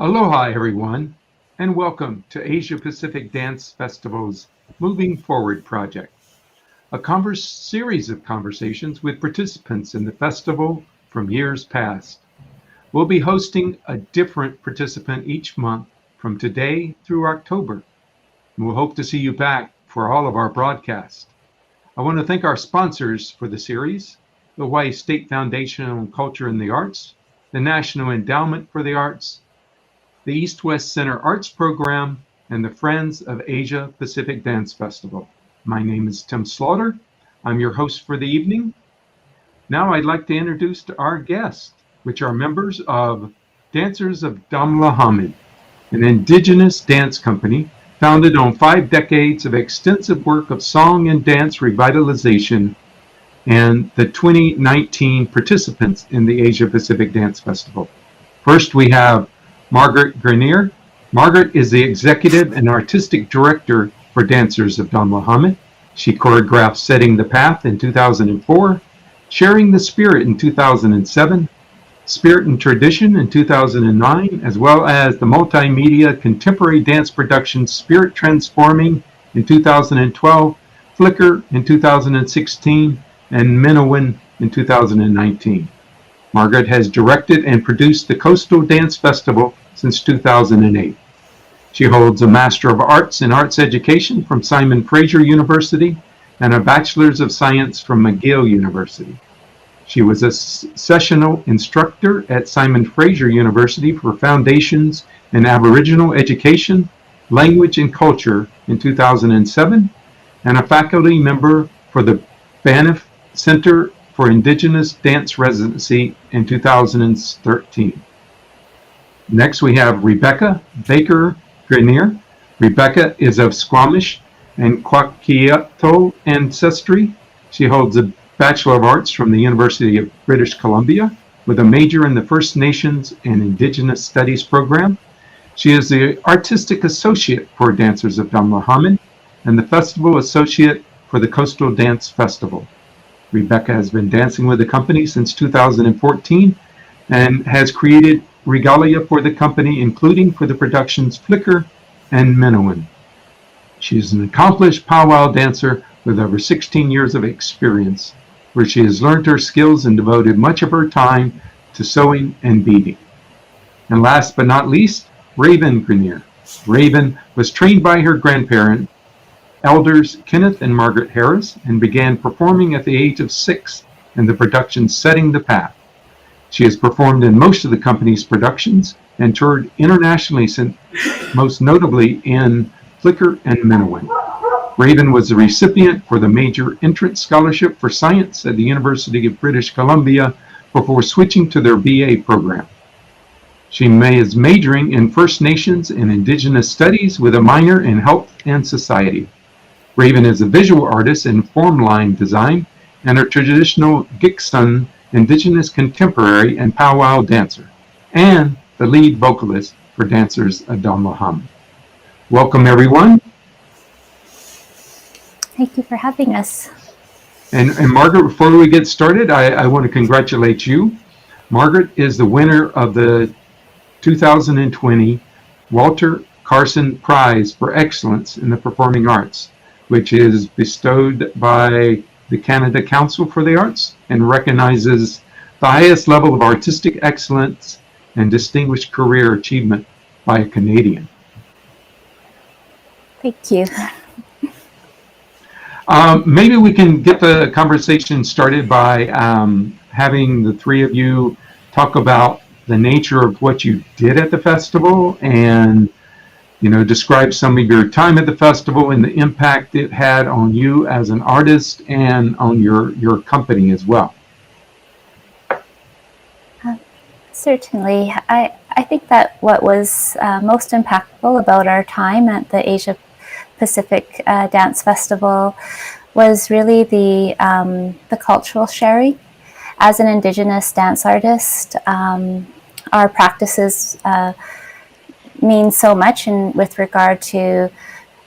Aloha everyone, and welcome to Asia Pacific Dance Festival's Moving Forward project, a series of conversations with participants in the festival from years past. We'll be hosting a different participant each month from today through October, and we'll hope to see you back for all of our broadcasts. I want to thank our sponsors for the series, the Hawaii State Foundation on Culture and the Arts, the National Endowment for the Arts, the East-West Center Arts Program, and the Friends of Asia Pacific Dance Festival. My name is Tim Slaughter. I'm your host for the evening. Now I'd like to introduce our guests, which are members of Dancers of Damelahamid, an indigenous dance company founded on 5 decades of extensive work of song and dance revitalization, and the 2019 participants in the Asia Pacific Dance Festival. First, we have Margaret Grenier. Margaret is the executive and artistic director for Dancers of Damelahamid. She choreographed Setting the Path in 2004, Sharing the Spirit in 2007, Spirit and Tradition in 2009, as well as the multimedia contemporary dance production Spirit Transforming in 2012, Flicker in 2016, and Minowin in 2019. Margaret has directed and produced the Coastal Dance Festival since 2008. She holds a Master of Arts in Arts Education from Simon Fraser University and a Bachelor's of Science from McGill University. She was a sessional instructor at Simon Fraser University for Foundations in Aboriginal Education, Language and Culture in 2007, and a faculty member for the Banff Center for Indigenous Dance Residency in 2013. Next, we have Rebecca Baker Grenier. Rebecca is of Squamish and Kwakiutl ancestry. She holds a Bachelor of Arts from the University of British Columbia with a major in the First Nations and Indigenous Studies program. She is the Artistic Associate for Dancers of Damelahamid and the Festival Associate for the Coastal Dance Festival. Rebecca has been dancing with the company since 2014 and has created regalia for the company, including for the productions Flicker and Minoan. She is an accomplished powwow dancer with over 16 years of experience, where she has learned her skills and devoted much of her time to sewing and beading. And last but not least, Raven Grenier. Raven was trained by her grandparent, elders Kenneth and Margaret Harris, and began performing at the age of 6 in the production Setting the Path. She has performed in most of the company's productions and toured internationally, most notably in Flicker and Minoan. Raven was the recipient for the Major Entrance Scholarship for Science at the University of British Columbia before switching to their BA program. She is majoring in First Nations and Indigenous Studies with a minor in Health and Society. Raven is a visual artist in form line design and a traditional Giksun Indigenous contemporary and powwow dancer, and the lead vocalist for Dancers of Damelahamid. Welcome, everyone. Thank you for having us. And Margaret, before we get started, I want to congratulate you. Margaret is the winner of the 2020 Walter Carson Prize for Excellence in the Performing Arts, which is bestowed by the Canada Council for the Arts and recognizes the highest level of artistic excellence and distinguished career achievement by a Canadian. Thank you. Maybe we can get the conversation started by having the three of you talk about the nature of what you did at the festival and, describe some of your time at the festival and the impact it had on you as an artist and on your company as well. Certainly. I think that what was most impactful about our time at the Asia Pacific Dance Festival was really the cultural sharing. As an Indigenous dance artist, our practices mean so much with regard to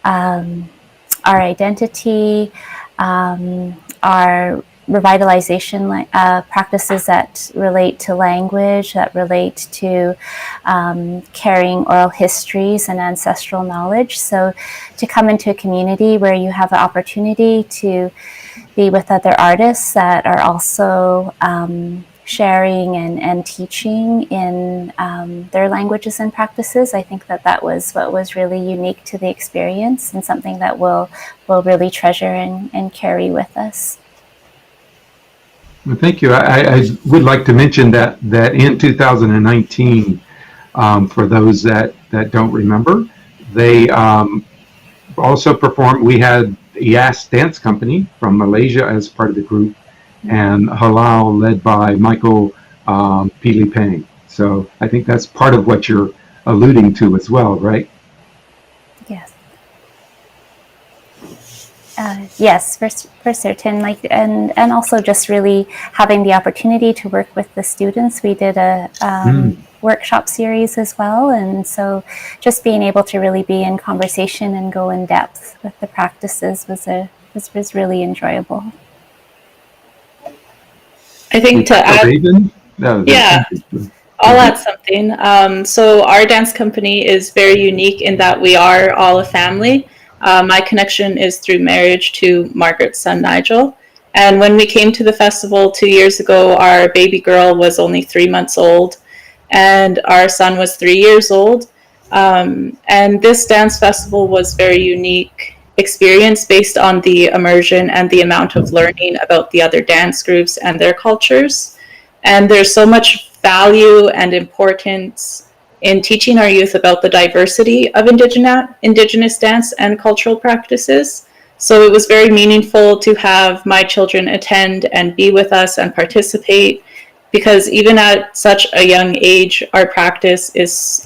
our identity, our revitalization practices that relate to language, that relate to carrying oral histories and ancestral knowledge. So to come into a community where you have the opportunity to be with other artists that are also sharing and teaching in their languages and practices, I think that was what was really unique to the experience and something that we'll really treasure and carry with us. Well, thank you. I would like to mention that in 2019, for those that don't remember, they also performed. We had Yas Dance Company from Malaysia as part of the group, and Halal led by Michael Pili Pang. So I think that's part of what you're alluding to as well, right? Yes. Yes, for certain. And also just really having the opportunity to work with the students. We did a workshop series as well, and so just being able to really be in conversation and go in depth with the practices was really enjoyable. I think to add, I'll add something. So our dance company is very unique in that we are all a family. My connection is through marriage to Margaret's son, Nigel. And when we came to the festival 2 years ago, our baby girl was only 3 months old and our son was 3 years old. And this dance festival was very unique experience based on the immersion and the amount of learning about the other dance groups and their cultures. And there's so much value and importance in teaching our youth about the diversity of Indigenous dance and cultural practices. So it was very meaningful to have my children attend and be with us and participate, because even at such a young age, our practice is,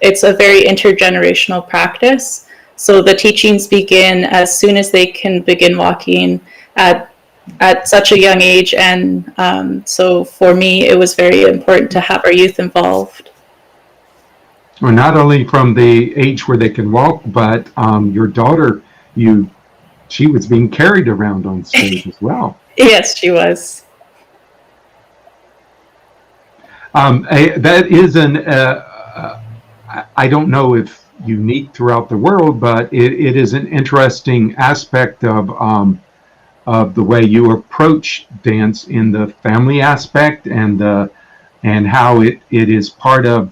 it's a very intergenerational practice. So the teachings begin as soon as they can begin walking at such a young age. And so for me, it was very important to have our youth involved. Well, not only from the age where they can walk, but your daughter, she was being carried around on stage as well. Yes, she was. That is I don't know if unique throughout the world, but it is an interesting aspect of the way you approach dance in the family aspect, and how it is part of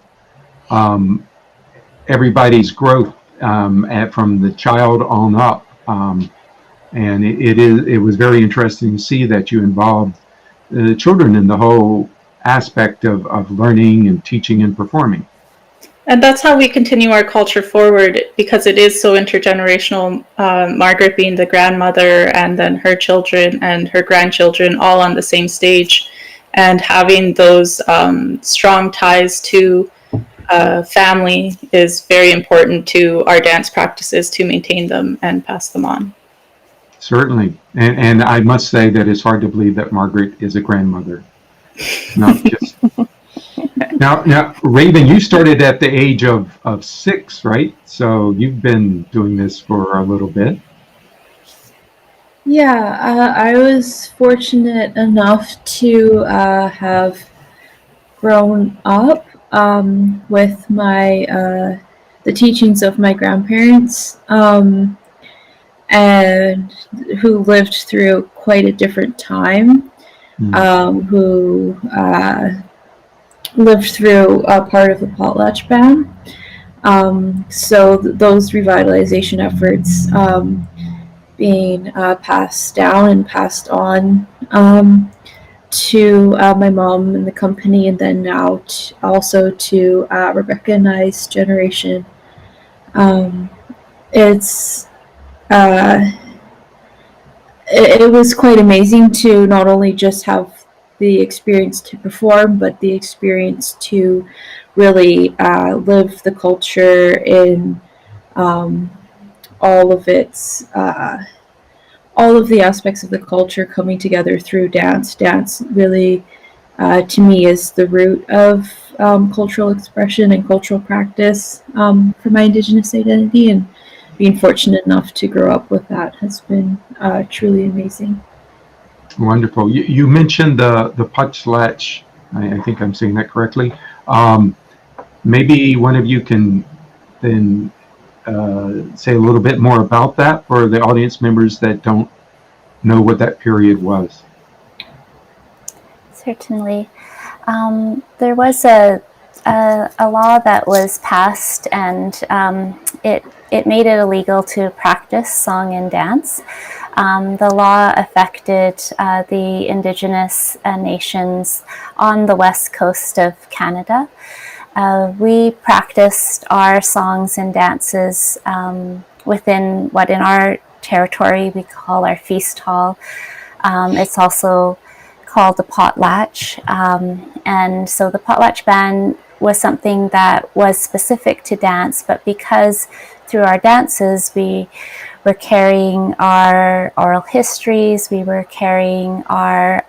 everybody's growth from the child on up. And it was very interesting to see that you involved the children in the whole aspect of learning and teaching and performing. And that's how we continue our culture forward, because it is so intergenerational. Margaret being the grandmother, and then her children and her grandchildren all on the same stage, and having those strong ties to family is very important to our dance practices, to maintain them and pass them on. Certainly. And I must say that it's hard to believe that Margaret is a grandmother. Not just... Now, Raven, you started at the age of 6, right? So you've been doing this for a little bit. Yeah, I was fortunate enough to have grown up with the teachings of my grandparents, and who lived through quite a different time, who lived through a part of the potlatch ban. So those revitalization efforts being passed down and passed on to my mom and the company, and then now also to Rebecca and I's generation. It was quite amazing to not only just have the experience to perform, but the experience to really live the culture in all of the aspects of the culture coming together through dance. Dance really, to me, is the root of cultural expression and cultural practice for my Indigenous identity, and being fortunate enough to grow up with that has been truly amazing. Wonderful. You mentioned the potlatch. I think I'm saying that correctly. Maybe one of you can then say a little bit more about that for the audience members that don't know what that period was. Certainly. There was a law that was passed, and it made it illegal to practice song and dance. The law affected the Indigenous nations on the west coast of Canada. We practiced our songs and dances within what in our territory we call our feast hall. It's also called the potlatch. And so the potlatch band was something that was specific to dance, but because through our dances we were carrying our oral histories, we were carrying our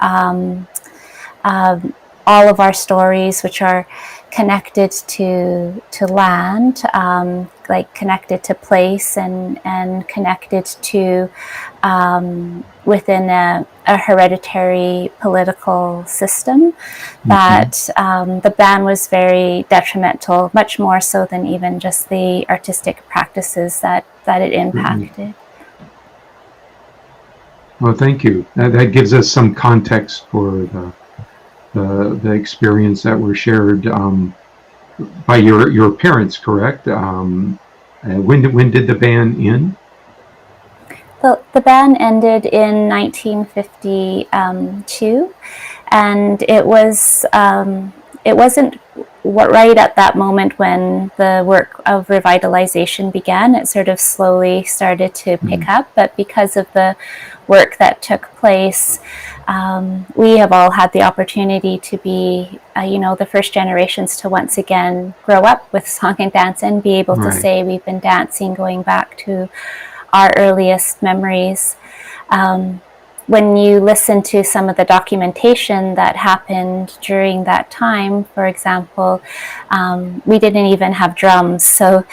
all of our stories, which are connected to land, like connected to place, and connected to within a hereditary political system, that the ban was very detrimental, much more so than even just the artistic practices that it impacted. Well, thank you. That gives us some context for the experience that were shared by your parents, correct? When did the ban end? The ban ended in 1952, and it wasn't right at that moment when the work of revitalization began. It sort of slowly started to pick up, but because of the work that took place, we have all had the opportunity to be, the first generations to once again grow up with song and dance and be able to say we've been dancing going back to our earliest memories. When you listen to some of the documentation that happened during that time, for example, we didn't even have drums. So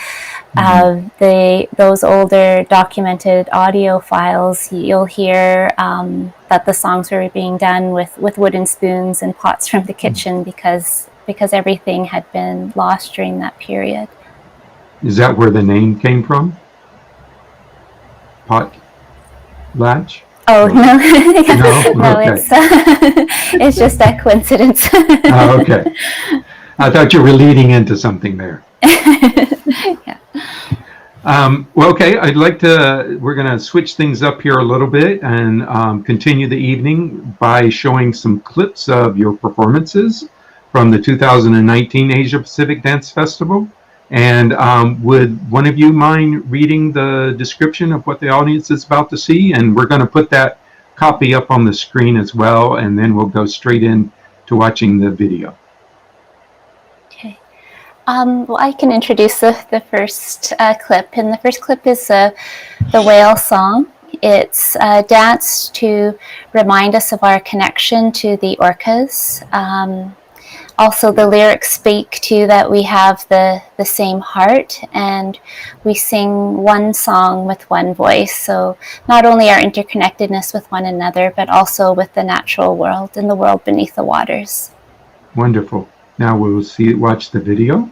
those older documented audio files, you'll hear that the songs were being done with wooden spoons and pots from the kitchen because everything had been lost during that period. Is that where the name came from? Pot latch? Oh, no. No, Okay. it's just a coincidence. Oh, okay. I thought you were leading into something there. Yeah. Well, okay, we're going to switch things up here a little bit and continue the evening by showing some clips of your performances from the 2019 Asia Pacific Dance Festival. And would one of you mind reading the description of what the audience is about to see? And we're going to put that copy up on the screen as well, and then we'll go straight in to watching the video. Okay. Well, I can introduce the first clip, and the first clip is the whale song. It's a dance to remind us of our connection to the orcas. Also, the lyrics speak to that we have the same heart, and we sing one song with one voice. So not only our interconnectedness with one another, but also with the natural world and the world beneath the waters. Wonderful. Now we'll watch the video.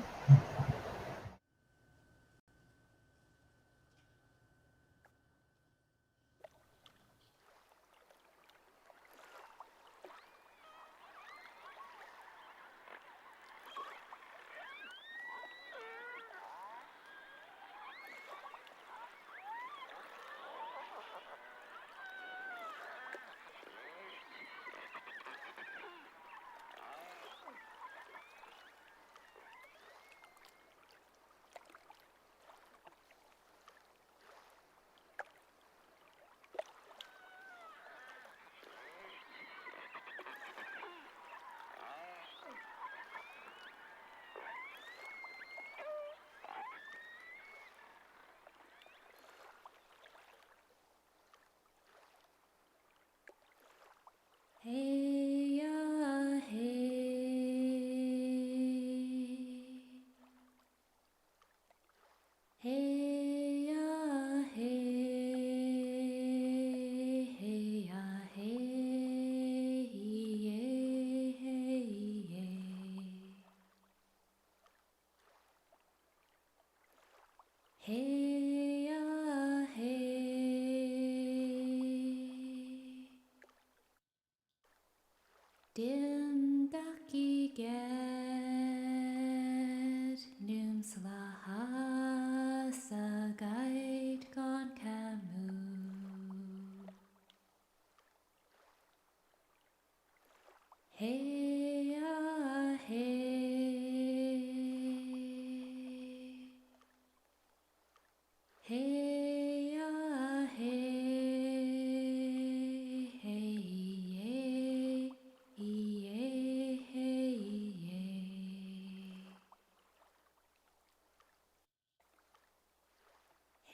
Hey ya hey, hey ya hey, hey ya hey, hey hey, hey ya hey. Dim daki get num slaha sagait gon kamu. Hey ya hey, hey ya hey, hey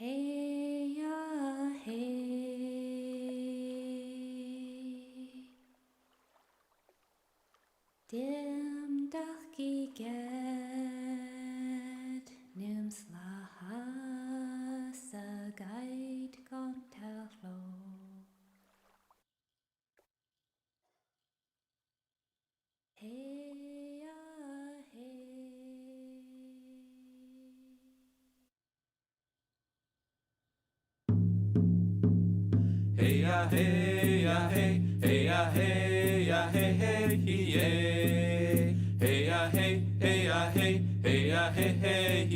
hey ya hey. Dim daki get nim slaha sagait gon talo. Hey ya hey. Hey ya hey ya hey, hey ya hey ya hey hey hey. Hey ya hey, hey ya hey, hey ya hey hey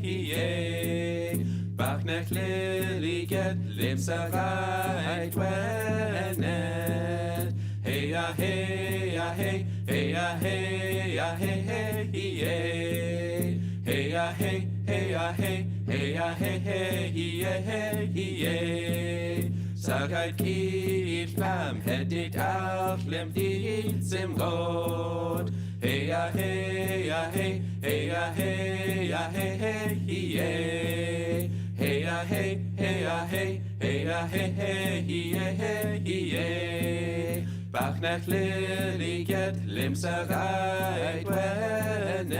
hey hey. Bak nekleri get le lim sarai twenet. Hey ya hey ya hey, hey ya hey ya hey hey hey. Hey ya hey, hey ya hey, hey ya hey hey hey hey. Sagait kit lam hedit out lem dit sim god. Hey ya hey ya hey, hey ya hey ya hey hey hey. Hey ya hey, hey ya hey, hey ya hey hey hey. Bach nach lily get lim sarai twenet.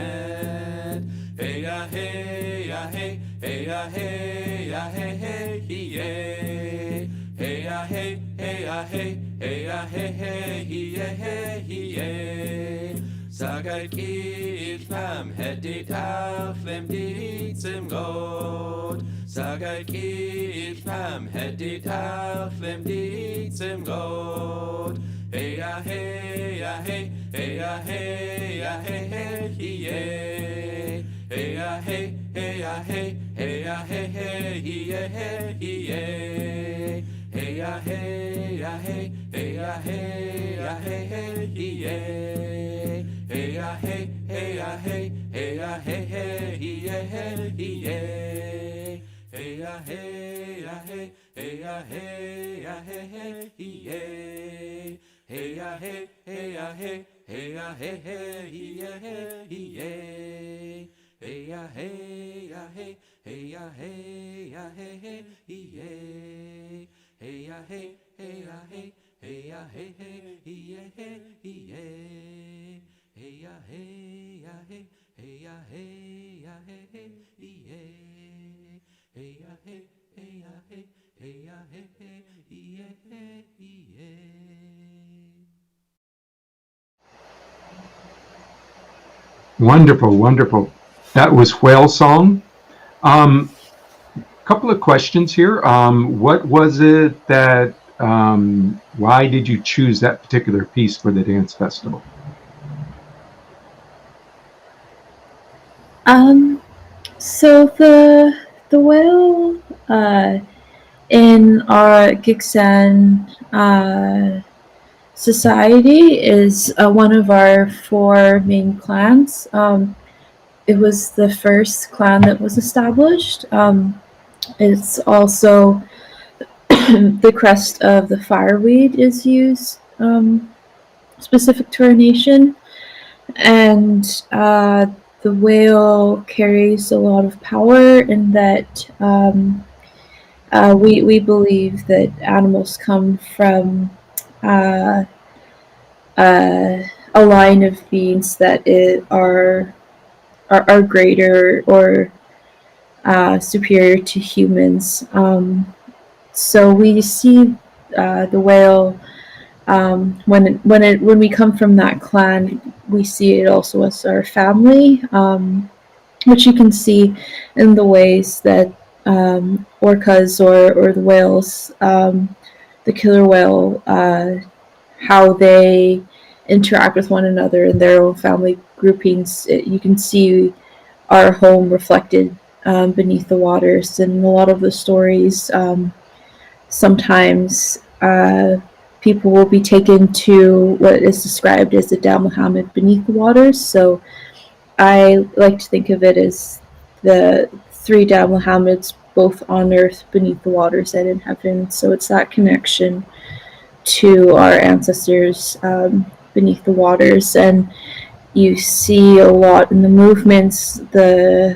Hey ya hey ya hey, hey ya hey ya hey hey hey. Hey ya hey, hey ya hey, hey ya hey hey. Sagait kit lam hedit out lem dit sim god. Sagait kit lam hedit out lem dit sim god. Hey ya hey ya hey, hey ya hey ya hey hey. Hey ya hey, hey ya hey, hey ya hey hey. Hey ya hey ya hey, hey ya hey ya hey hey. Hey ya hey, hey ya hey, hey ya hey hey. Hey ya hey ya hey, hey ya hey ya hey hey. Hey ya hey, hey ya hey, hey ya hey hey. Hey ya hey ya hey, hey ya hey ya hey hey. Hey ya hey, hey ya hey, hey ya hey hey. Hey ya hey ya hey, hey ya hey ya hey hey. Hey ya hey, hey ya hey, hey ya hey hey. Wonderful, wonderful. That was Whale Song. Couple of questions here. What was it that, why did you choose that particular piece for the dance festival? So the whale in our Gigsan society is one of our four main clans. It was the first clan that was established. It's also the crest of the fireweed is used specific to our nation, and the whale carries a lot of power in that we believe that animals come from a line of beings that are greater or superior to humans. So we see the whale when we come from that clan, we see it also as our family, which you can see in the ways that orcas or the whales, the killer whale, how they interact with one another in their own family groupings. You can see our home reflected beneath the waters, and a lot of the stories. Sometimes people will be taken to what is described as the Damelahamid beneath the waters. So I like to think of it as the three Damelahamids, both on earth, beneath the waters, and in heaven. So it's that connection to our ancestors beneath the waters. And you see a lot in the movements, the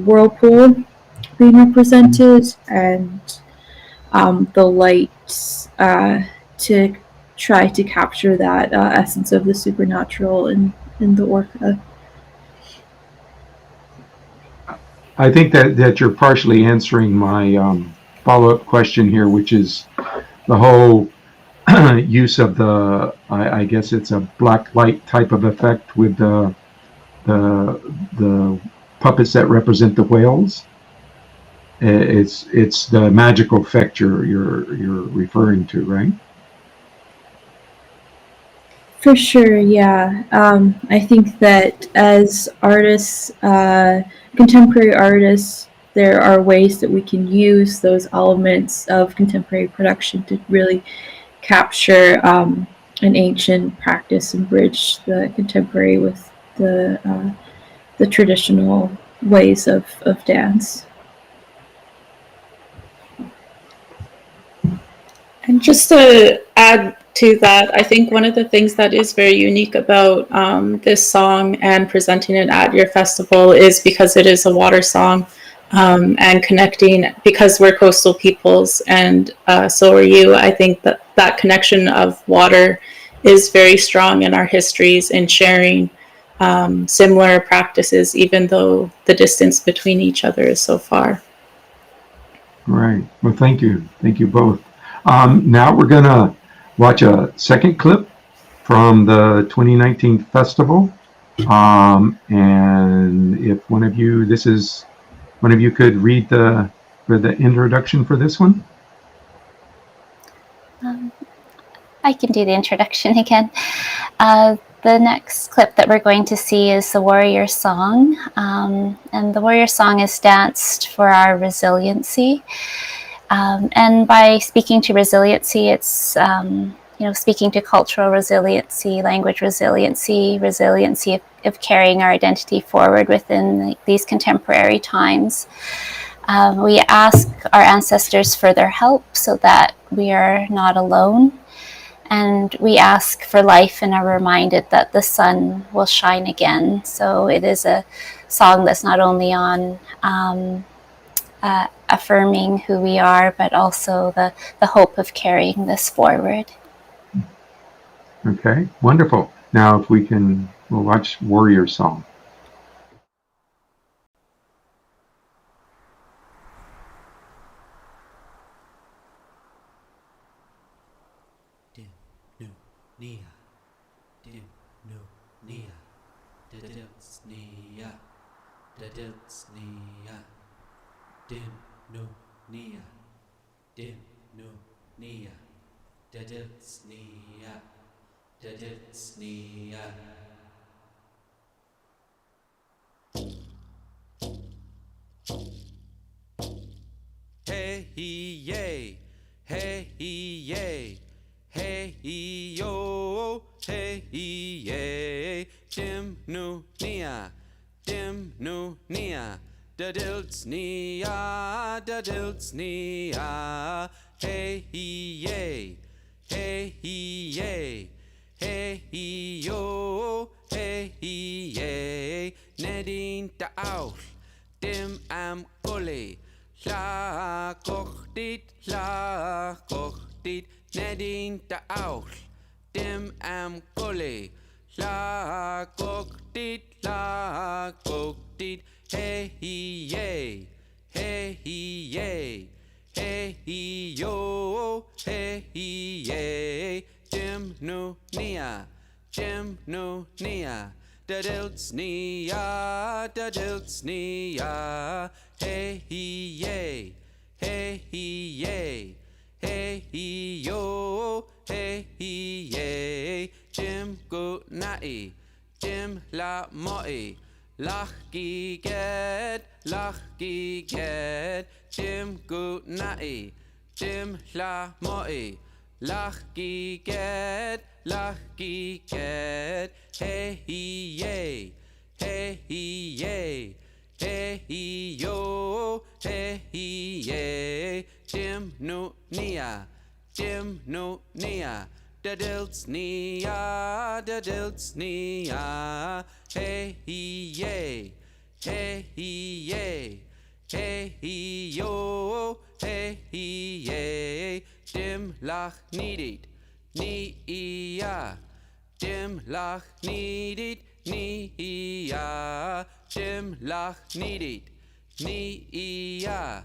whirlpool being represented, and the lights to try to capture that essence of the supernatural in the orca. I think that you're partially answering my follow-up question here, which is the whole use of the, I guess it's a black light type of effect with the puppets that represent the whales. It's the magical effect you're referring to, right? For sure, yeah. I think that as artists, contemporary artists, there are ways that we can use those elements of contemporary production to really capture an ancient practice and bridge the contemporary with the traditional ways of dance. And just to add to that, I think one of the things that is very unique about this song and presenting it at your festival is because it is a water song, and connecting, because we're coastal peoples and so are you. I think that that connection of water is very strong in our histories in sharing similar practices, even though the distance between each other is so far. Right. Well, thank you. Thank you both. Now we're going to watch a second clip from the 2019 festival. And if one of you could read the introduction for this one. I can do the introduction again. The next clip that we're going to see is the Warrior Song. And the Warrior Song is danced for our resiliency. And by speaking to resiliency, it's speaking to cultural resiliency, language resiliency, resiliency of carrying our identity forward within these contemporary times. We ask our ancestors for their help so that we are not alone. And we ask for life and are reminded that the sun will shine again. So it is a song that's not only on affirming who we are, but also the hope of carrying this forward. Okay, wonderful. Now if we'll watch Warrior Song. Nia, dim no nia, dadils nia, dadils nia, dim no nia, dim no nia, dadils nia, dadils nia. Hey yay, hey yay. Hey yo, hey yay, dim no nia, dadils nia, dadils nia. Hey yay, hey yay, hey yo, hey yay, nedin da auch, dim am gully, la kochtit, Nedin da auch, dim am gully, la goktit, hey yay, hey yay, hey yo, hey yay, dim no nia, dadils nia, hey yay, hey yay. Hey yo, hey yay, dim go nai, dim la moi, lach get, dim go nai, dim la moi, lach get, hey yay, hey yay, hey yo, hey yay, dim no nia, dadils nia, hey yay, hey yay, hey yo, hey yay, dim lach needed, nia, dim lach needed, nia, dim lach needed, nia,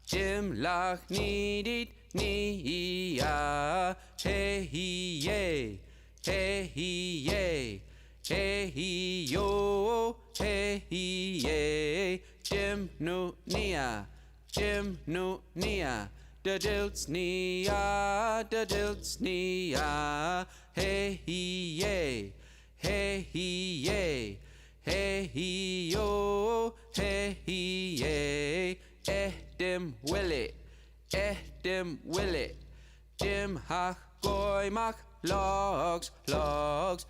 dim lach needed, nia, hey yay, hey yay, hey yo, hey yay, dim no nia, dadils nia, hey yay, hey yay, hey yo, hey yay, dim willy, dim willy, dim hach goy mach logs, logs,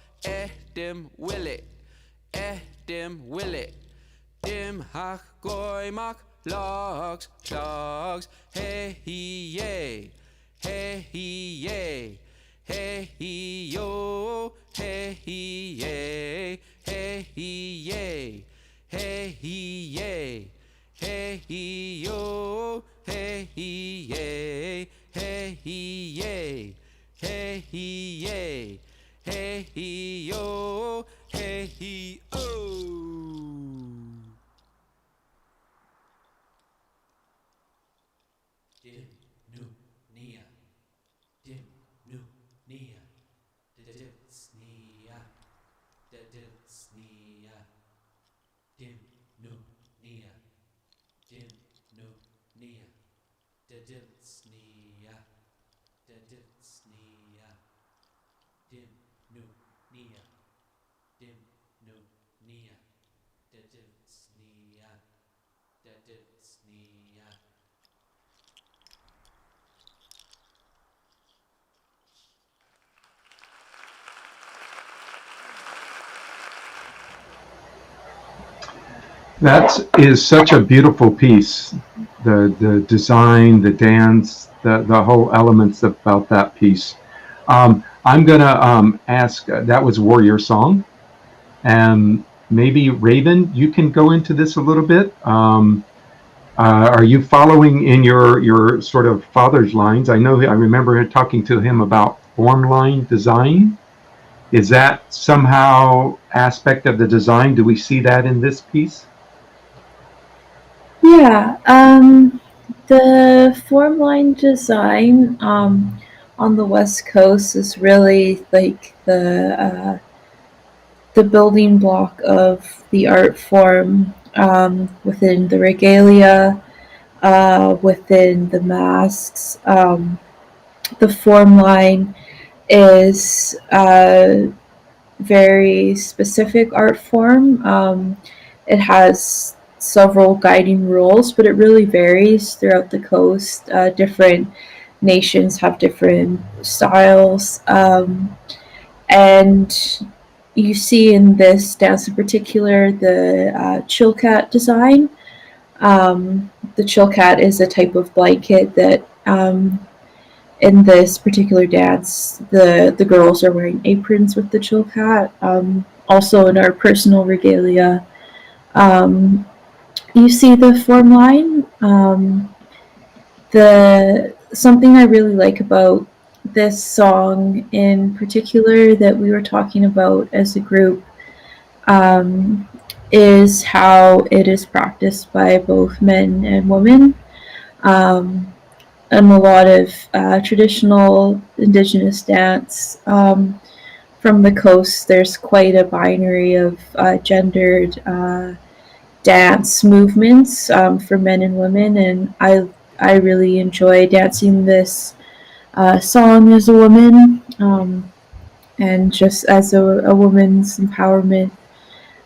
dim willy, dim willy, dim hach goy mach logs, logs, hey yay, hey yay, hey yo, hey yay, hey yay, hey yay, hey yo, hey yay, hey yay, hey yay, hey yo, hey oh. Dim nu nia, dim nu nia, dim snia, dim snia, dim nu nia, dim nu nia, dim snia, dim snia, dim nu nia, dim nu nia, dim snia, dim snia. That is such a beautiful piece. The design, the dance, the whole elements about that piece. I'm gonna ask. That was Warrior Song, and maybe Raven, you can go into this a little bit. Are you following in your sort of father's lines? I know I remember talking to him about form line design. Is that somehow aspect of the design? Do we see that in this piece? Yeah, the form line design on the West Coast is really like the building block of the art form within the regalia, within the masks. The form line is a very specific art form. It has several guiding rules, but it really varies throughout the coast. Different nations have different styles. And you see in this dance in particular the chilkat design. The chilkat is a type of blanket that in this particular dance, the girls are wearing aprons with the chilkat. Also in our personal regalia, you see the form line. The something I really like about this song in particular that we were talking about as a group um, is how it is practiced by both men and women. Um, and a lot of traditional Indigenous dance from the coast, there's quite a binary of gendered dance movements for men and women, and I really enjoy dancing this song as a woman, and just as a woman's empowerment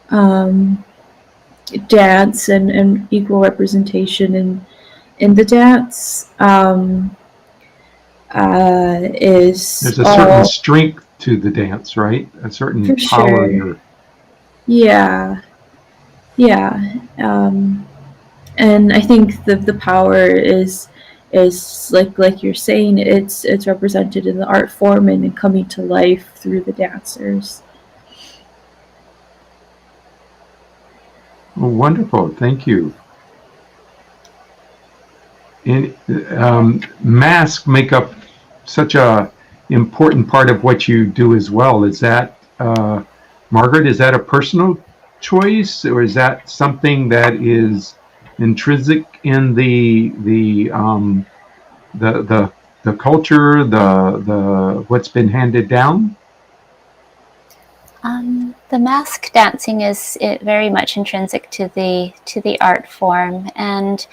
um, dance and equal representation in the dance is There's a certain strength to the dance, right? A certain for power. sure. Yeah, yeah. And I think the power is like you're saying, it's represented in the art form and coming to life through the dancers. Oh, wonderful, thank you. And masks make up such a important part of what you do as well. Is that Margaret? Is that a personal choice, or is that something that is intrinsic in the culture, the what's been handed down? The mask dancing is very much intrinsic to the art form, and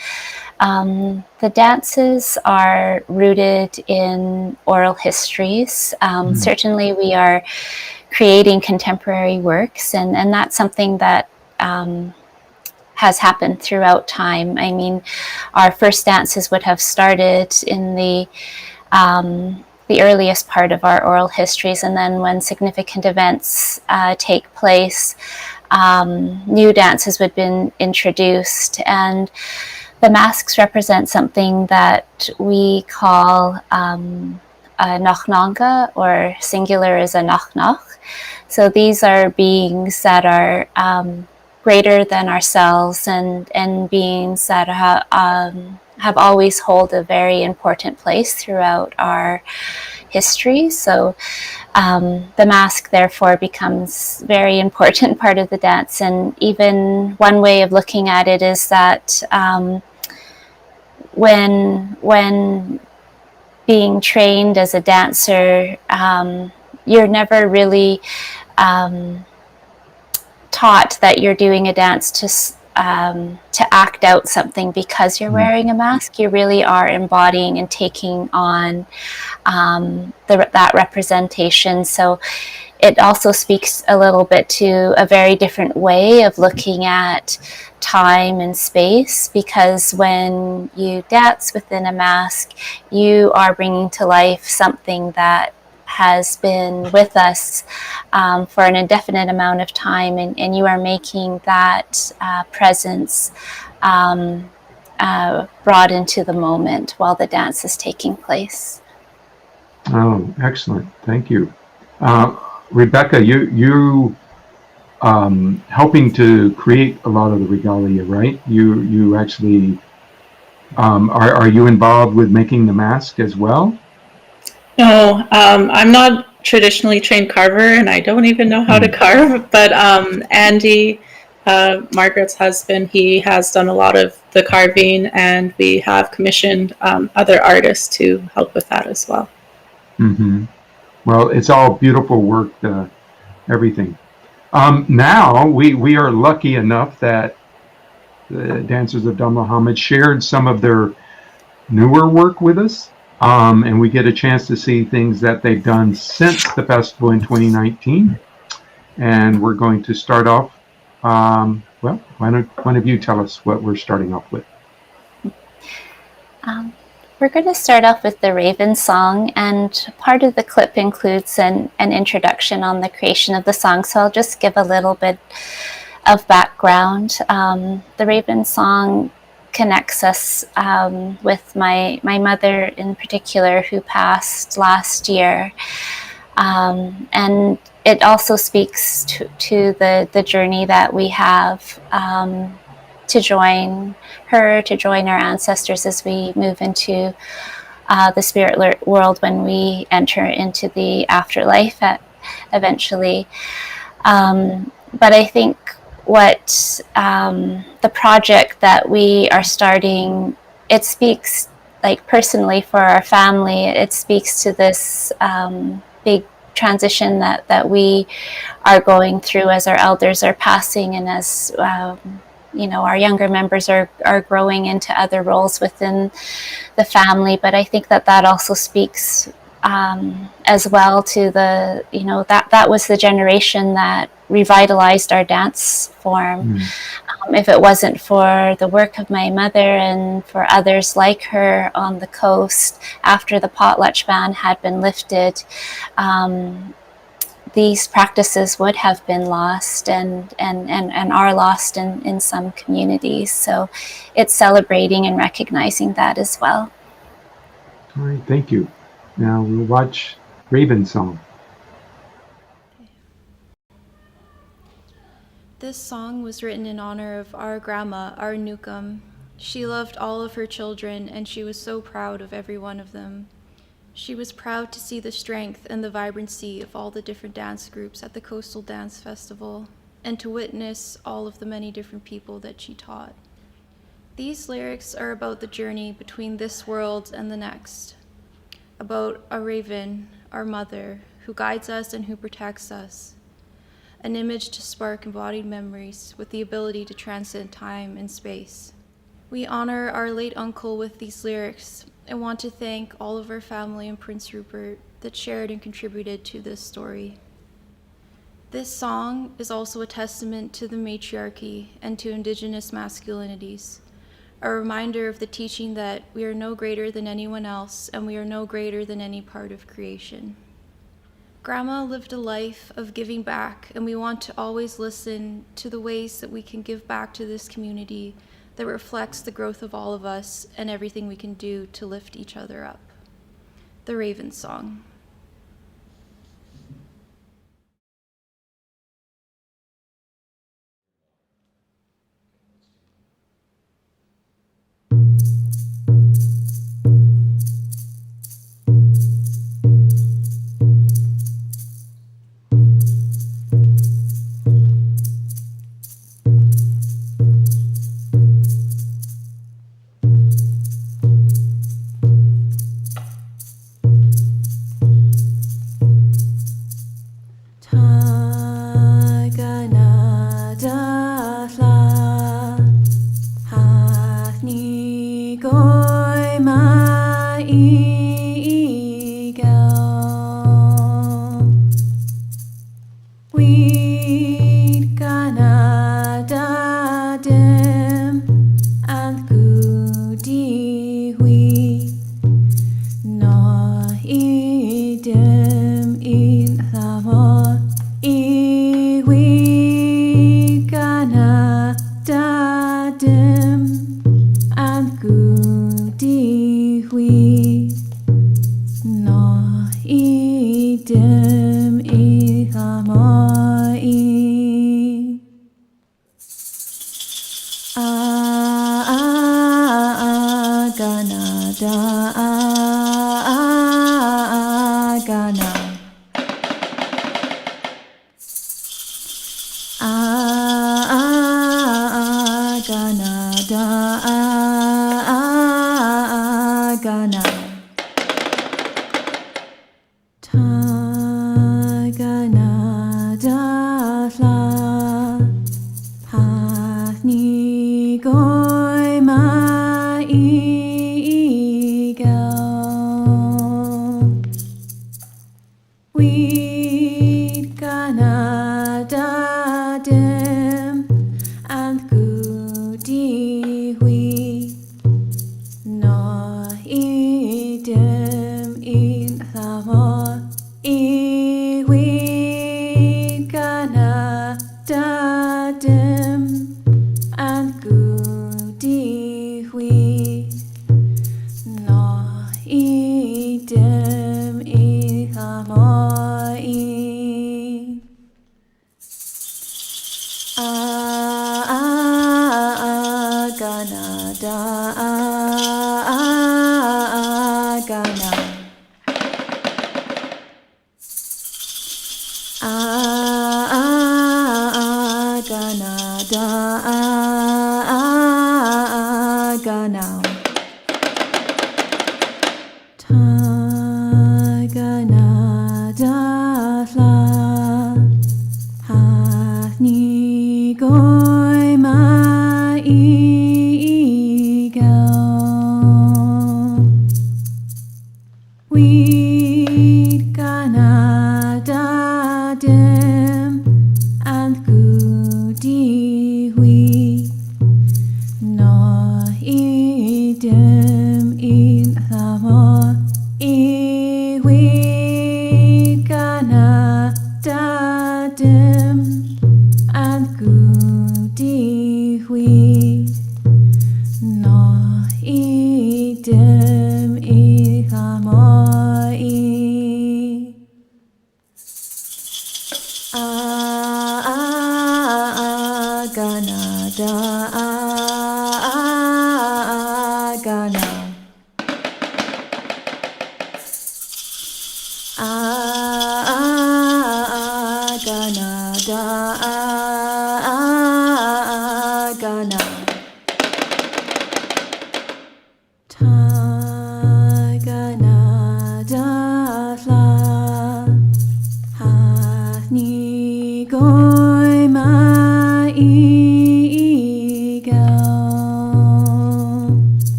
the dances are rooted in oral histories. Certainly, we are creating contemporary works, and that's something that has happened throughout time. I mean, our first dances would have started in the earliest part of our oral histories, and then when significant events take place, new dances would have been introduced, and the masks represent something that we call a nachnanga, or singular is a nachnach. So these are beings that are greater than ourselves, and beings that have always held a very important place throughout our history. So the mask therefore becomes a very important part of the dance. And even one way of looking at it is that when being trained as a dancer, you're never really taught that you're doing a dance to act out something because you're wearing a mask. You really are embodying and taking on that representation. So it also speaks a little bit to a very different way of looking at time and space, because when you dance within a mask, you are bringing to life something that has been with us for an indefinite amount of time, and you are making that presence brought into the moment while the dance is taking place. Oh, excellent. Thank you. Rebecca, you helping to create a lot of the regalia, right? You actually, are you involved with making the mask as well? No, I'm not traditionally trained carver, and I don't even know how to carve. But Andy, Margaret's husband, he has done a lot of the carving, and we have commissioned other artists to help with that as well. Mm-hmm. Well, it's all beautiful work, everything. Now we are lucky enough that the Dancers of Damelahamid shared some of their newer work with us, and we get a chance to see things that they've done since the festival in 2019. And we're going to start off. Well, why don't one of you tell us what we're starting off with? We're going to start off with the Raven song, and part of the clip includes an introduction on the creation of the song, so I'll just give a little bit of background. The Raven song connects us with my mother in particular, who passed last year, and it also speaks to the journey that we have to join her, to join our ancestors as we move into the spirit world when we enter into the afterlife eventually. But I think what the project that we are starting, it speaks, like personally for our family, it speaks to this big transition that we are going through as our elders are passing, and as our younger members are growing into other roles within the family. But I think that also speaks as well to the, that was the generation that revitalized our dance form. If it wasn't for the work of my mother and for others like her on the coast after the potlatch ban had been lifted, these practices would have been lost and are lost in some communities. So it's celebrating and recognizing that as well. All right, thank you. Now we'll watch Raven song. This song was written in honor of our grandma, our Newcomb. She loved all of her children, and she was so proud of every one of them. She was proud to see the strength and the vibrancy of all the different dance groups at the Coastal Dance Festival, and to witness all of the many different people that she taught. These lyrics are about the journey between this world and the next, about a raven, our mother, who guides us and who protects us, an image to spark embodied memories with the ability to transcend time and space. We honor our late uncle with these lyrics and want to thank all of our family in Prince Rupert that shared and contributed to this story. This song is also a testament to the matriarchy and to Indigenous masculinities, a reminder of the teaching that we are no greater than anyone else and we are no greater than any part of creation. Grandma lived a life of giving back, and we want to always listen to the ways that we can give back to this community that reflects the growth of all of us and everything we can do to lift each other up. The Raven Song.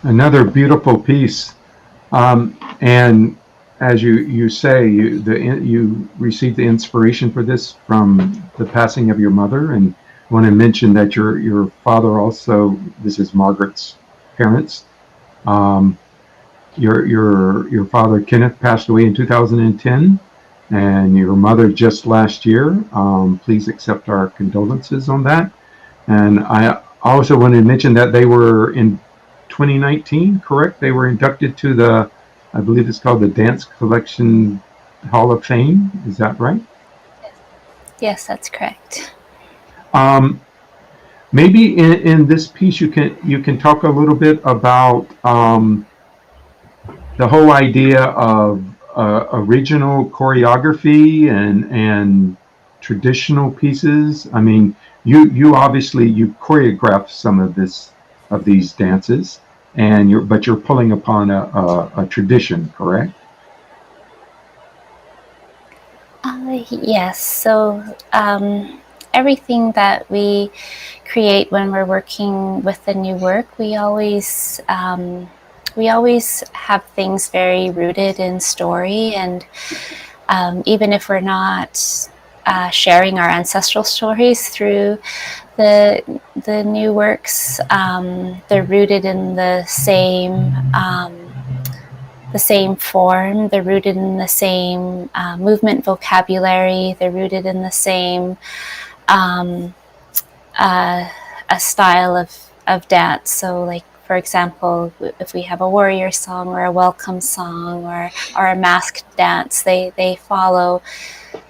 Another beautiful piece. And as you say, you received the inspiration for this from the passing of your mother, and I want to mention that your father also. This is Margaret's parents. Um, your father Kenneth passed away in 2010, and your mother just last year. Please accept our condolences on that. And I also wanted to mention that they were in 2019, correct? They were inducted to the, I believe it's called the Dance Collection Hall of Fame. Is that right? Yes, that's correct. Maybe in this piece you can talk a little bit about the whole idea of original choreography and traditional pieces. I mean, you obviously you choreographed some of these dances, and you're pulling upon a tradition, correct? Yes. So everything that we create when we're working with the new work, we always have things very rooted in story, and even if we're not sharing our ancestral stories through the new works, they're rooted in the same form. They're rooted in the same movement vocabulary. They're rooted in the same a style of dance. So, like, for example, if we have a warrior song or a welcome song or a masked dance, they follow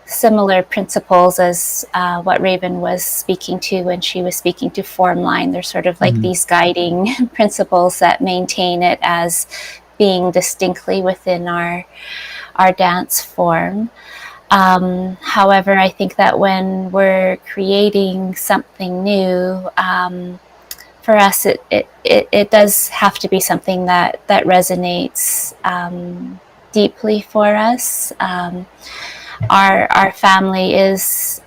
similar principles as what Raven was speaking to when she was speaking to form line. They're sort of like these guiding principles that maintain it as being distinctly within our dance form. However, I think that when we're creating something new, for us, it does have to be something that resonates deeply for us. Our family is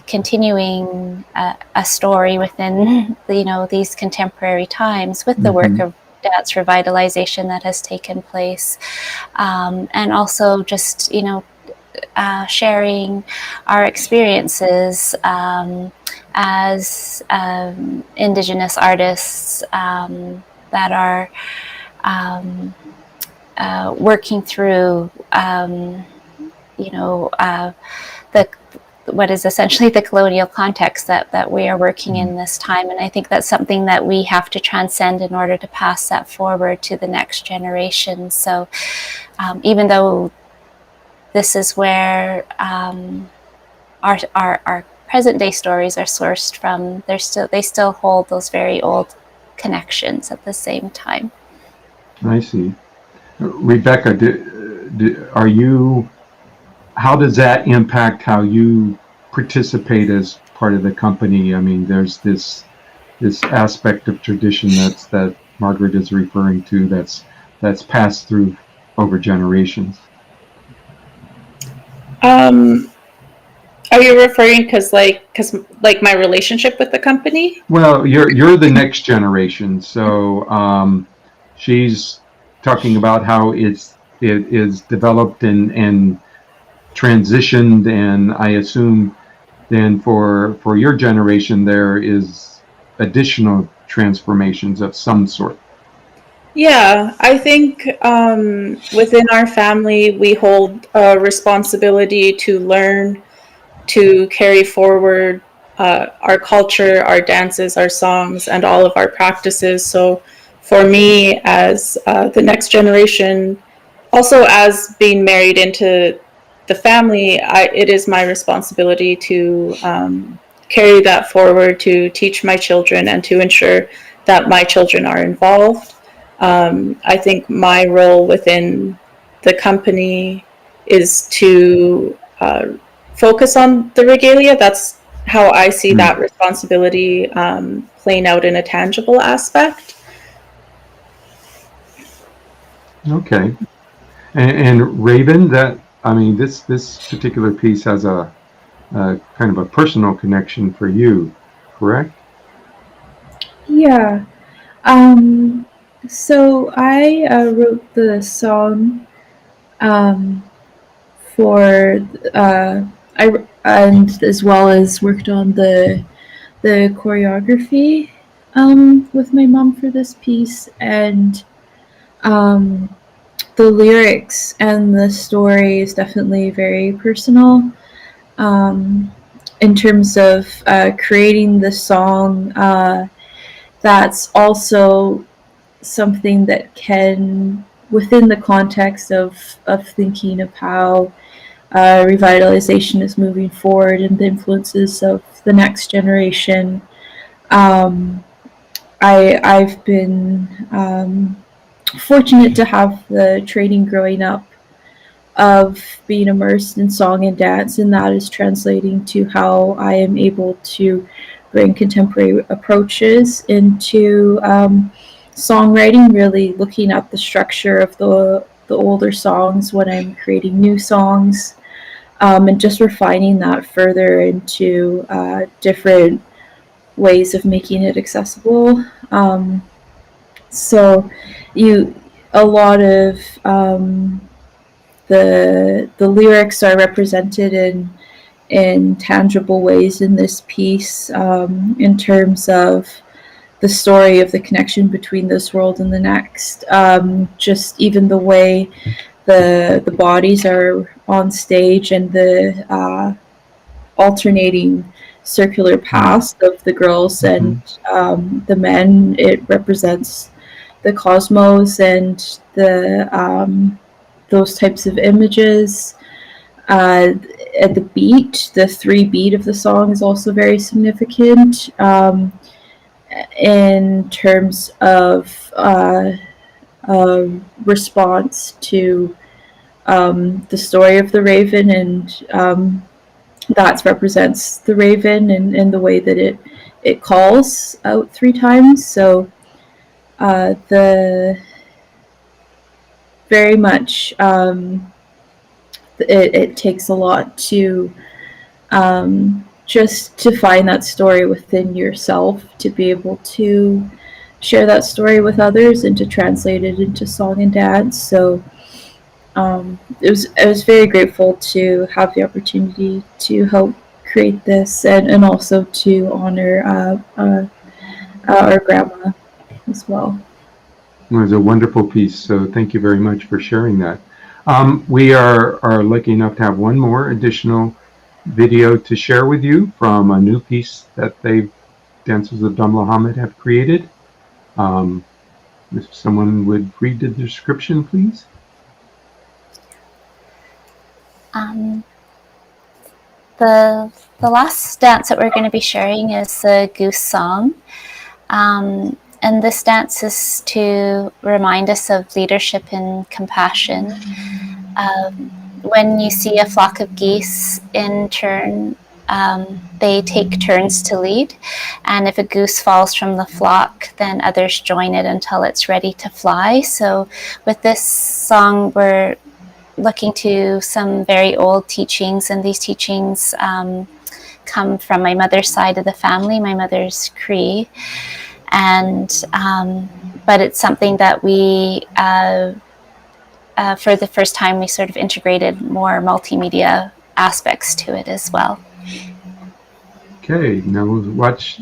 continuing a story within these contemporary times with the work of dance revitalization that has taken place, and also just sharing our experiences as Indigenous artists that are working through what is essentially the colonial context that we are working in this time. And I think that's something that we have to transcend in order to pass that forward to the next generation. So even though this is where our present day stories are sourced from, they still hold those very old connections at the same time. I see. Rebecca, how does that impact how you participate as part of the company? I mean, there's this aspect of tradition that Margaret is referring to that's passed through over generations. Are you referring because my relationship with the company? Well, you're the next generation, so she's talking about how it is developed and transitioned, and I assume then for your generation there is additional transformations of some sort. Yeah, I think within our family we hold a responsibility to learn, to carry forward our culture, our dances, our songs, and all of our practices. So for me, as the next generation, also as being married into the family, it is my responsibility to carry that forward, to teach my children, and to ensure that my children are involved. I think my role within the company is to focus on the regalia. That's how I see that responsibility playing out in a tangible aspect. Okay. And Raven, this particular piece has a kind of a personal connection for you, correct? Yeah. So I wrote the song for and as well as worked on the choreography with my mom for this piece, and um, the lyrics and the story is definitely very personal. Um, in terms of creating the song, that's also something that can, within the context of thinking of how revitalization is moving forward and the influences of the next generation. Um, I've been fortunate to have the training growing up of being immersed in song and dance, and that is translating to how I am able to bring contemporary approaches into songwriting, really looking at the structure of the older songs when I'm creating new songs, and just refining that further into different ways of making it accessible. So, you a lot of the lyrics are represented in tangible ways in this piece, in terms of the story of the connection between this world and the next. Just even the way the bodies are on stage and the alternating circular paths of the girls and the men. It represents the cosmos and those types of images. At the beat, the 3 beat of the song is also very significant in terms of response to the story of the raven, and that represents the raven and the way that it calls out 3 times. So the very much it takes a lot to just to find that story within yourself, to be able to share that story with others and to translate it into song and dance. So I was very grateful to have the opportunity to help create this, and also to honor our grandma as well. It was a wonderful piece, so thank you very much for sharing that. We are lucky enough to have one more additional video to share with you from a new piece that Dancers of Damelahamid have created. If someone would read the description, please. The last dance that we're going to be sharing is the Goose song. And this dance is to remind us of leadership and compassion. When you see a flock of geese in turn, they take turns to lead. And if a goose falls from the flock, then others join it until it's ready to fly. So with this song, we're looking to some very old teachings, and these teachings come from my mother's side of the family. My mother's Cree. And but it's something that we for the first time we sort of integrated more multimedia aspects to it as well. Okay, now we'll watch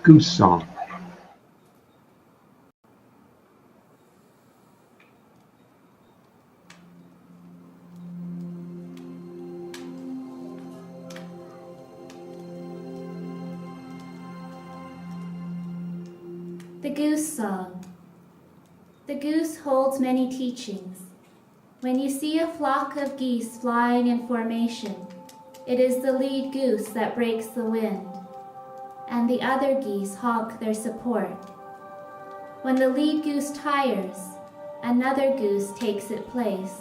Goose Song. The Goose Song. The goose holds many teachings. When you see a flock of geese flying in formation, it is the lead goose that breaks the wind, and the other geese honk their support. When the lead goose tires, another goose takes its place.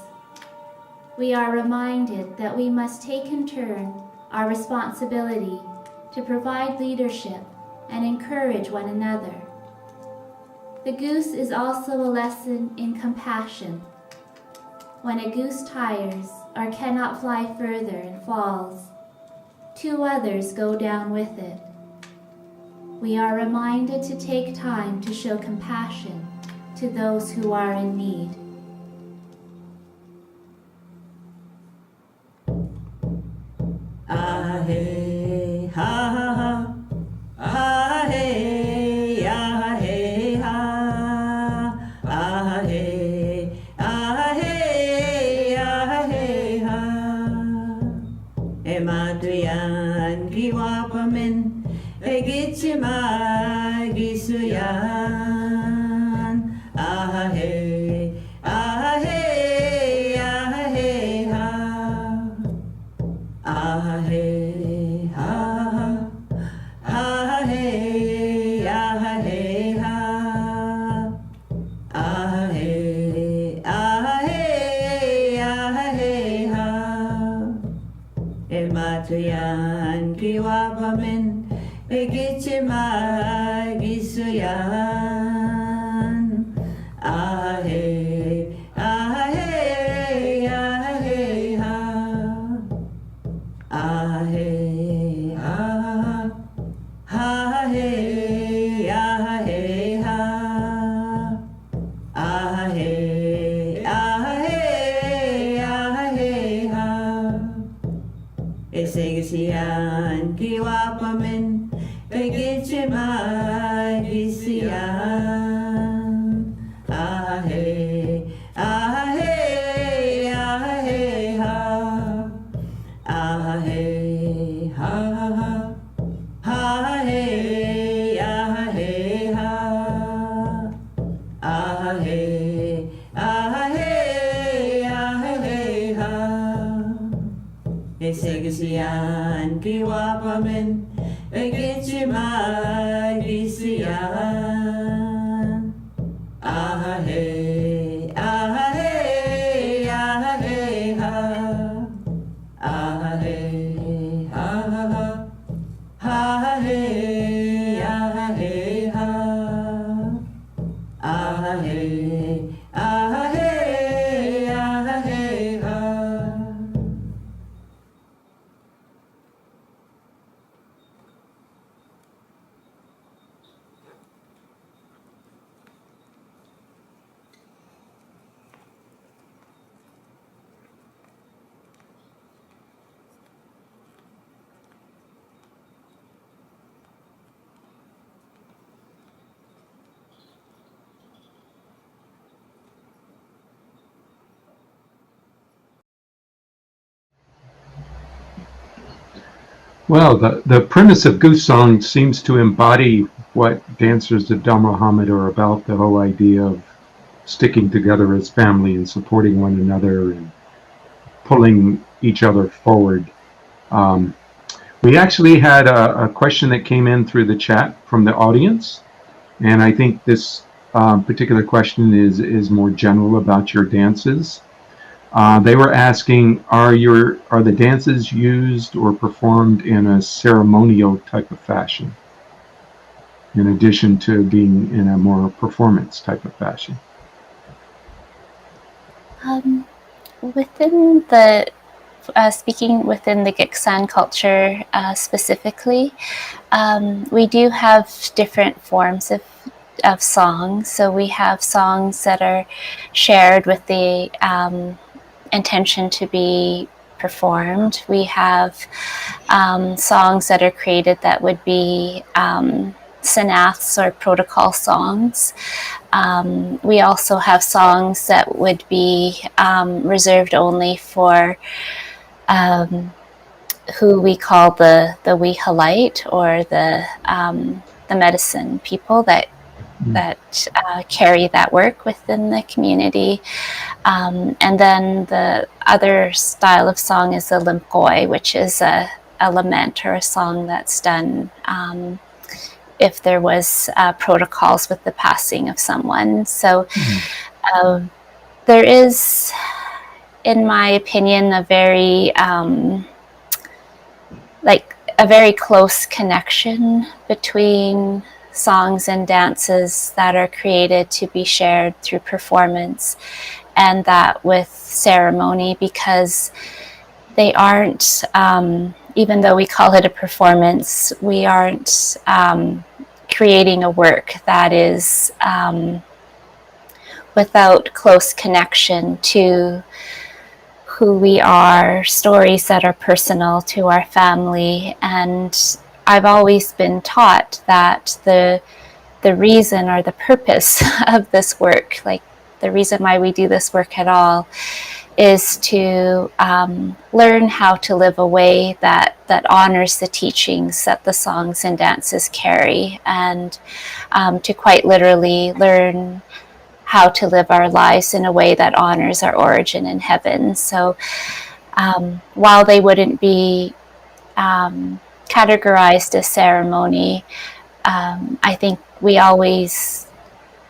We are reminded that we must take in turn our responsibility to provide leadership and encourage one another. The goose is also a lesson in compassion. When a goose tires or cannot fly further and falls, two others go down with it. We are reminded to take time to show compassion to those who are in need. Ah hey ha ha ha, ah hey ah hey ha, ah hey ah hey ah hey ha. Ematuyan giwapamin, egitchima gisuyan. Ah hey ah hey ah hey ha. Ah hey ha, ah hey ah hey ha, ah hey ah hey ah hey ha. Ematuyan kiwapamin, egitchima gisuyan. Ah hey ah hey ah hey ha. Ah hey ah, ah hey ah hey ha, ah hey ah hey ah hey ha. Esigisiyan kiwapamin, egitchima gisiyan. Ah hey ah hey ah hey ha. Ah hey ha, ah hey ah hey ha, ah hey ah hey ah hey ha. Esigisiyan kiwapamin, egitchima gisiyan. Ah hey ah hey ah hey ha. Ah hey ha, ah hey ah hey ha, ah hey ah hey ah hey ha. Well, the premise of Goose Song seems to embody what Dancers of Damelahamid are about, the whole idea of sticking together as family and supporting one another and pulling each other forward. We actually had a question that came in through the chat from the audience, and I think this particular question is more general about your dances. They were asking, are the dances used or performed in a ceremonial type of fashion, in addition to being in a more performance type of fashion? Within the speaking within the Giksan culture specifically, we do have different forms of songs. So we have songs that are shared with the intention to be performed. We have songs that are created that would be sanaths or protocol songs. We also have songs that would be reserved only for who we call the Wihalite, or the medicine people that carry that work within the community. And then the other style of song is the limkoi, which is a lament or a song that's done if there was protocols with the passing of someone. So there is, in my opinion, a very close connection between songs and dances that are created to be shared through performance and that with ceremony, because they aren't, even though we call it a performance, we aren't creating a work that is without close connection to who we are, stories that are personal to our family. And I've always been taught that the reason or the purpose of this work, like the reason why we do this work at all, is to learn how to live a way that honors the teachings that the songs and dances carry, and to quite literally learn how to live our lives in a way that honors our origin in heaven. So while they wouldn't be categorized as ceremony, I think we always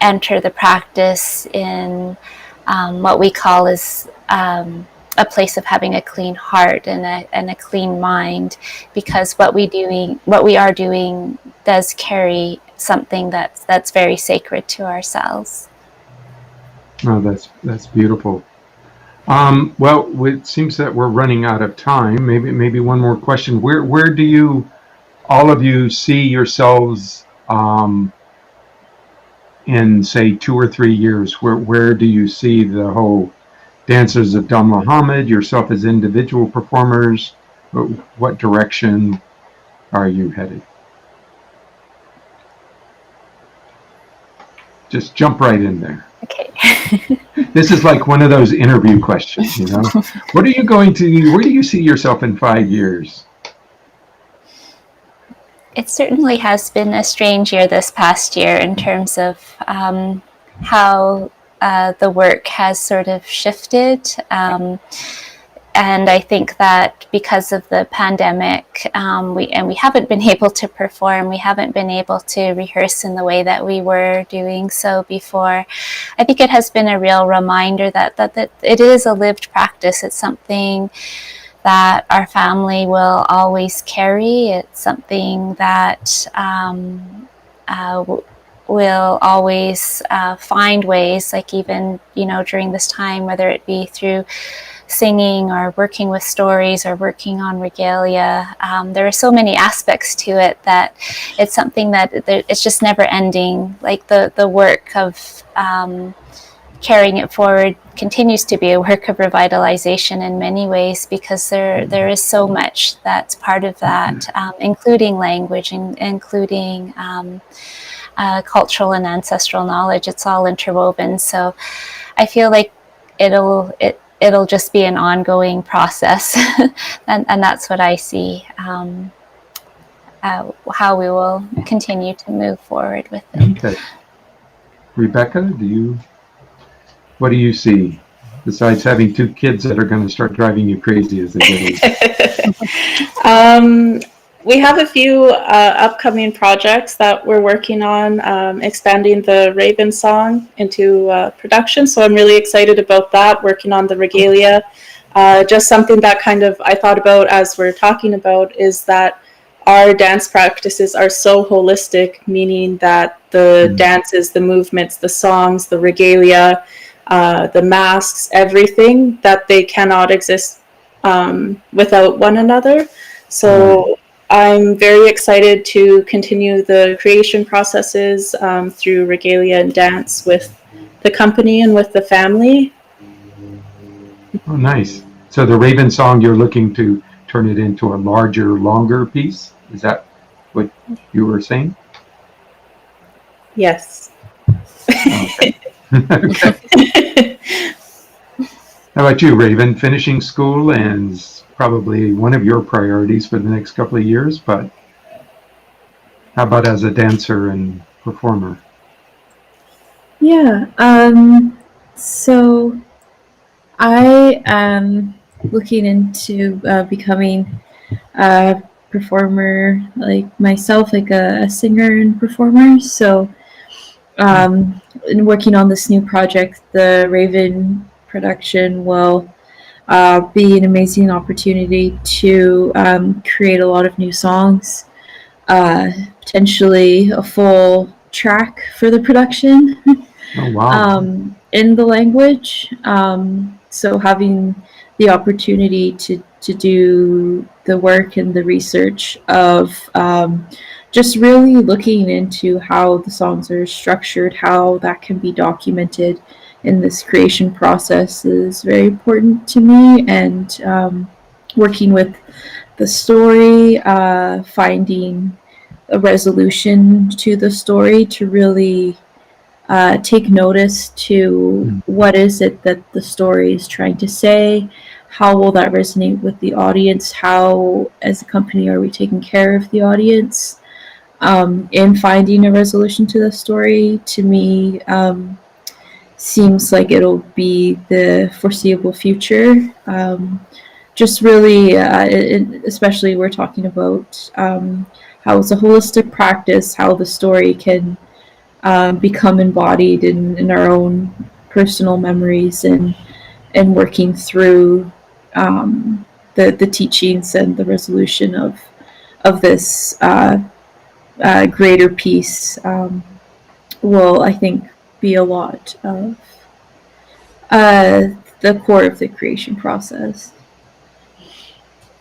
enter the practice in what we call is a place of having a clean heart and a clean mind, because what we are doing does carry something that's very sacred to ourselves. Oh, that's beautiful. Well, it seems that we're running out of time. Maybe one more question. Where do you, all of you, see yourselves in, say, 2 or 3 years? Where do you see the whole Dancers of Damelahamid, yourself as individual performers? What direction are you headed? Just jump right in there. Okay. This is like one of those interview questions, you know? Where do you see yourself in 5 years? It certainly has been a strange year this past year in terms of how the work has sort of shifted. And I think that because of the pandemic, we haven't been able to perform, we haven't been able to rehearse in the way that we were doing so before. I think it has been a real reminder that it is a lived practice. It's something that our family will always carry. It's something that will always find ways, like even, during this time, whether it be through singing or working with stories or working on regalia. There are so many aspects to it that it's something that it's just never ending. Like the work of carrying it forward continues to be a work of revitalization in many ways, because there is so much that's part of that, including language and including cultural and ancestral knowledge. It's all interwoven. So I feel like it'll just be an ongoing process, and that's what I see, how we will continue to move forward with it. Okay. Rebecca, what do you see, besides having 2 kids that are going to start driving you crazy as they get older? We have a few upcoming projects that we're working on, expanding the Raven song into production. So I'm really excited about that, working on the regalia. Just something that kind of I thought about as we're talking about is that our dance practices are so holistic, meaning that the dances, the movements, the songs, the regalia, the masks, everything, that they cannot exist without one another. So I'm very excited to continue the creation processes through regalia and dance with the company and with the family. Oh, nice. So the Raven song, you're looking to turn it into a larger, longer piece? Is that what you were saying? Yes. Okay. Okay. How about you, Raven? Finishing school and probably one of your priorities for the next couple of years, but how about as a dancer and performer? Yeah. So I am looking into becoming a performer like myself, like a singer and performer. So in working on this new project, the Raven production will be an amazing opportunity to create a lot of new songs, potentially a full track for the production. Oh, wow. In the language. So having the opportunity to do the work and the research of just really looking into how the songs are structured, how that can be documented in this creation process is very important to me. And working with the story, finding a resolution to the story to really take notice to what is it that the story is trying to say, how will that resonate with the audience, how as a company are we taking care of the audience, in finding a resolution to the story. To me, seems like it'll be the foreseeable future. Just really, especially we're talking about how it's a holistic practice, how the story can become embodied in our own personal memories, and working through the teachings and the resolution of this greater piece will, I think, be a lot of the core of the creation process.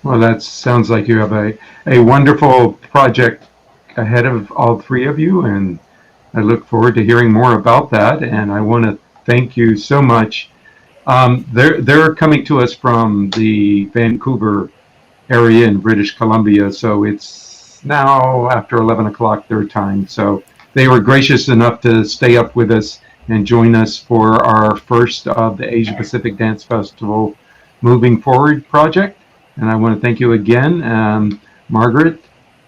Well, that sounds like you have a wonderful project ahead of all three of you, and I look forward to hearing more about that. And I want to thank you so much. They're coming to us from the Vancouver area in British Columbia, so it's now after 11 o'clock their time. So they were gracious enough to stay up with us and join us for our first of the Asia Pacific Dance Festival Moving Forward project. And I want to thank you again, Margaret,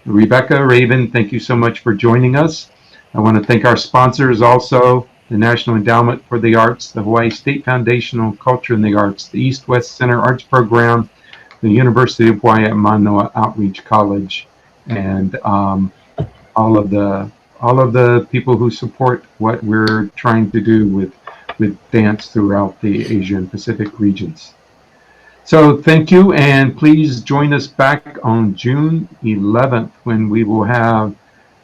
Rebecca, Raven, thank you so much for joining us. I want to thank our sponsors also, the National Endowment for the Arts, the Hawaii State Foundation on Culture and the Arts, the East-West Center Arts Program, the University of Hawaii at Manoa Outreach College, and all of the people who support what we're trying to do with dance throughout the Asia and Pacific regions. So thank you, and please join us back on June 11th when we will have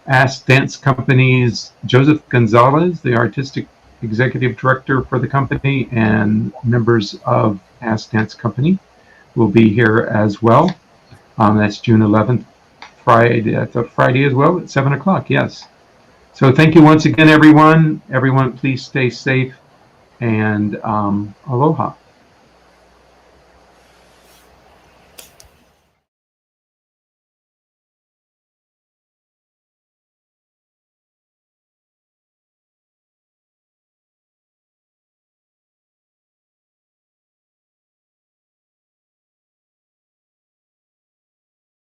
Ask Dance Company's Joseph Gonzalez, the artistic executive director for the company, and members of Ask Dance Company will be here as well. That's June 11th, Friday. That's a Friday as well at 7 o'clock, yes. So thank you once again, everyone. Everyone, please stay safe, and aloha.